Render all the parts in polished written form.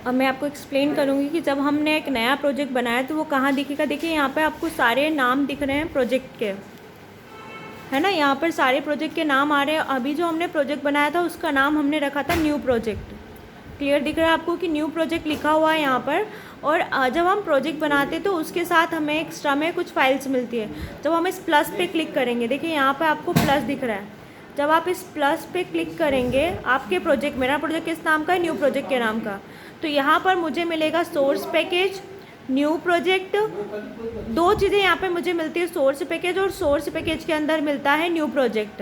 अब मैं आपको एक्सप्लेन करूँगी कि जब हमने एक नया प्रोजेक्ट बनाया तो वो कहाँ दिखेगा। देखिए यहाँ पे आपको सारे नाम दिख रहे हैं प्रोजेक्ट के, है ना। यहाँ पर सारे प्रोजेक्ट के नाम आ रहे हैं। अभी जो हमने प्रोजेक्ट बनाया था उसका नाम हमने रखा था न्यू प्रोजेक्ट। क्लियर दिख रहा है आपको कि न्यू प्रोजेक्ट लिखा हुआ है यहाँ पर। और जब हम प्रोजेक्ट बनाते तो उसके साथ हमें एक्स्ट्रा में कुछ फाइल्स मिलती है। जब हम इस प्लस पे क्लिक करेंगे, देखिए यहाँ पर आपको प्लस दिख रहा है। जब आप इस प्लस पे क्लिक करेंगे आपके प्रोजेक्ट, मेरा प्रोजेक्ट किस नाम का है, न्यू प्रोजेक्ट के नाम का, तो यहाँ पर मुझे मिलेगा सोर्स पैकेज, न्यू प्रोजेक्ट। दो चीज़ें यहाँ पे मुझे मिलती है, सोर्स पैकेज और सोर्स पैकेज के अंदर मिलता है न्यू प्रोजेक्ट।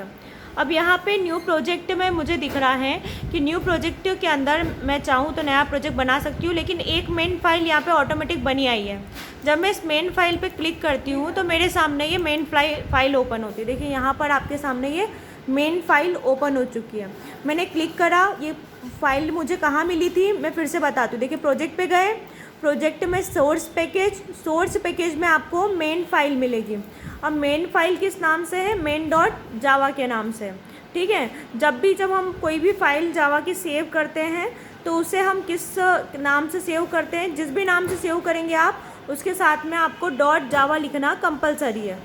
अब यहाँ पे न्यू प्रोजेक्ट में मुझे दिख रहा है कि न्यू प्रोजेक्ट के अंदर मैं चाहूँ तो नया प्रोजेक्ट बना सकती हूँ, लेकिन एक मेन फाइल यहाँ पे ऑटोमेटिक बनी आई है। जब मैं इस मेन फाइल पे क्लिक करती हूँ तो मेरे सामने ये मेन फाइल ओपन होती है। देखिए यहाँ पर आपके सामने ये मेन फाइल ओपन हो चुकी है। मैंने क्लिक करा, ये फाइल मुझे कहाँ मिली थी मैं फिर से बताती हूँ। देखिए प्रोजेक्ट पे गए, प्रोजेक्ट में सोर्स पैकेज में आपको मेन फाइल मिलेगी। अब मेन फाइल किस नाम से है, main.java के नाम से, ठीक है। जब हम कोई भी फाइल जावा की सेव करते हैं तो उसे हम किस नाम से सेव करते हैं, जिस भी नाम से सेव करेंगे आप उसके साथ में आपको .java लिखना कंपलसरी है।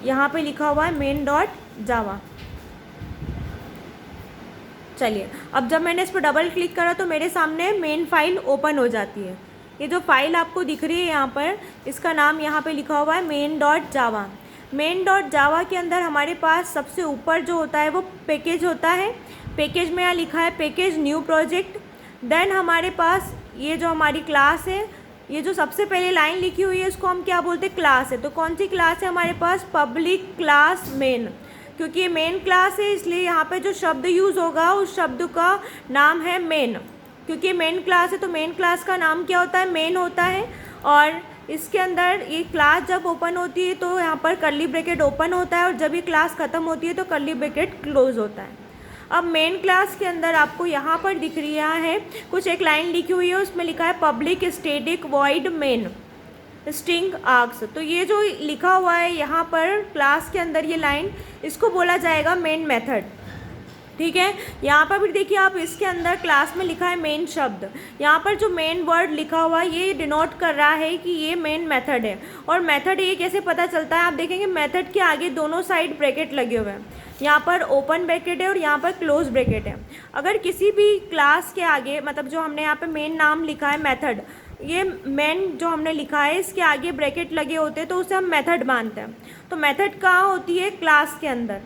यहाँ पे लिखा हुआ है main.java। चलिए, अब जब मैंने इस पर डबल क्लिक करा तो मेरे सामने मेन फाइल ओपन हो जाती है। ये जो फाइल आपको दिख रही है यहाँ पर, इसका नाम यहाँ पे लिखा हुआ है main.java। main.java के अंदर हमारे पास सबसे ऊपर जो होता है वो पैकेज होता है। पैकेज में यहाँ लिखा है पैकेज न्यू प्रोजेक्ट। देन हमारे पास ये जो हमारी क्लास है, ये जो सबसे पहले लाइन लिखी हुई है इसको हम क्या बोलते हैं, क्लास है। तो कौन सी क्लास है हमारे पास, पब्लिक क्लास मेन। क्योंकि ये मेन क्लास है इसलिए यहाँ पे जो शब्द यूज़ होगा उस शब्द का नाम है मेन। क्योंकि मेन क्लास है तो मेन क्लास का नाम क्या होता है, मेन होता है। और इसके अंदर ये क्लास जब ओपन होती है तो यहाँ पर कर्ली ब्रैकेट ओपन होता है, और जब ये क्लास ख़त्म होती है तो कर्ली ब्रैकेट क्लोज होता है। अब मेन क्लास के अंदर आपको यहाँ पर दिख रहा है कुछ एक लाइन लिखी हुई है, उसमें लिखा है public static void main string arcs. तो ये जो लिखा हुआ है यहाँ पर क्लास के अंदर ये लाइन, इसको बोला जाएगा मेन मेथड, ठीक है। यहाँ पर भी देखिए आप, इसके अंदर क्लास में लिखा है मेन शब्द। यहाँ पर जो मेन वर्ड लिखा हुआ है ये डिनोट कर रहा है कि ये मेन मेथड है। और मेथड ये कैसे पता चलता है, आप देखेंगे मेथड के आगे दोनों साइड ब्रैकेट लगे हुए हैं। यहाँ पर ओपन ब्रैकेट है और यहाँ पर क्लोज ब्रैकेट है। अगर किसी भी क्लास के आगे, मतलब जो हमने यहाँ पे मेन नाम लिखा है मेथड, ये मेन जो हमने लिखा है इसके आगे ब्रैकेट लगे होते हैं तो उसे हम मेथड मानते हैं। तो मेथड कहाँ होती है, क्लास के अंदर,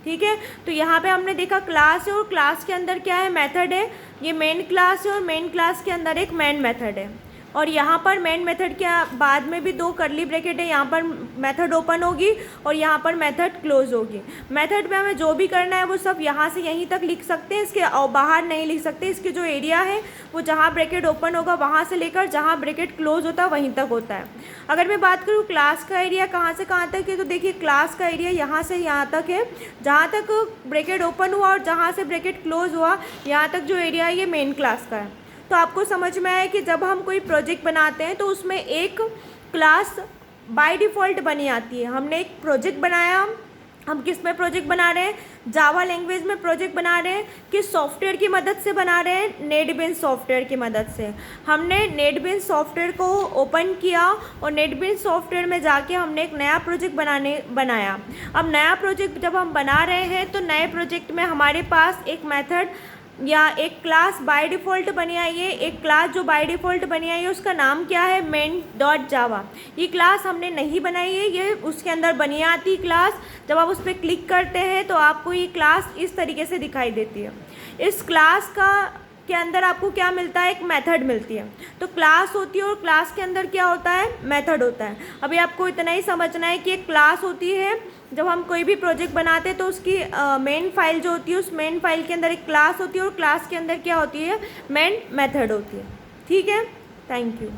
ठीक है। तो यहाँ पे हमने देखा क्लास है और क्लास के अंदर क्या है, मेथड है। ये मेन क्लास है और मेन क्लास के अंदर एक मेन मेथड है। और यहाँ पर मेन मेथड के बाद में भी दो कर्ली ब्रैकेट है, यहाँ पर मेथड ओपन होगी और यहाँ पर मेथड क्लोज होगी। मेथड में हमें जो भी करना है वो सब यहाँ से यहीं तक लिख सकते हैं, इसके बाहर नहीं लिख सकते। इसके जो एरिया है वो जहाँ ब्रैकेट ओपन होगा वहाँ से लेकर जहाँ ब्रैकेट क्लोज होता है वहीं तक होता है। अगर मैं बात करूँ क्लास का एरिया कहाँ से कहाँ तक है, तो देखिए क्लास का एरिया यहाँ से यहाँ तक है। जहाँ तक ब्रैकेट ओपन हुआ और जहाँ से ब्रैकेट क्लोज हुआ यहाँ तक जो एरिया है ये मेन क्लास का है। तो आपको समझ में आया कि जब हम कोई प्रोजेक्ट बनाते हैं तो उसमें एक क्लास बाय डिफ़ॉल्ट बनी आती है। हमने एक प्रोजेक्ट बनाया, हम किस में प्रोजेक्ट बना रहे हैं, जावा लैंग्वेज में प्रोजेक्ट बना रहे हैं। किस सॉफ्टवेयर की मदद से बना रहे हैं, नेटबीन्स सॉफ्टवेयर की मदद से। हमने नेटबीन्स सॉफ्टवेयर को ओपन किया और नेटबीन्स सॉफ्टवेयर में जाके हमने एक नया प्रोजेक्ट बनाया। अब नया प्रोजेक्ट जब हम बना रहे हैं तो नए प्रोजेक्ट में हमारे पास एक मेथड या एक क्लास बाय डिफ़ॉल्ट बनी आई है। एक क्लास जो बाय डिफ़ॉल्ट बनी आई है उसका नाम क्या है, main.java। ये क्लास हमने नहीं बनाई है, ये उसके अंदर बनी आती क्लास। जब आप उस पर क्लिक करते हैं तो आपको ये क्लास इस तरीके से दिखाई देती है। इस क्लास के अंदर आपको क्या मिलता है, एक मेथड मिलती है। तो क्लास होती है और क्लास के अंदर क्या होता है, मेथड होता है। अभी आपको इतना ही समझना है कि एक क्लास होती है, जब हम कोई भी प्रोजेक्ट बनाते हैं तो उसकी मेन फाइल जो होती है उस मेन फाइल के अंदर एक क्लास होती है और क्लास के अंदर क्या होती है, मेन मेथड होती है, ठीक है। Thank you.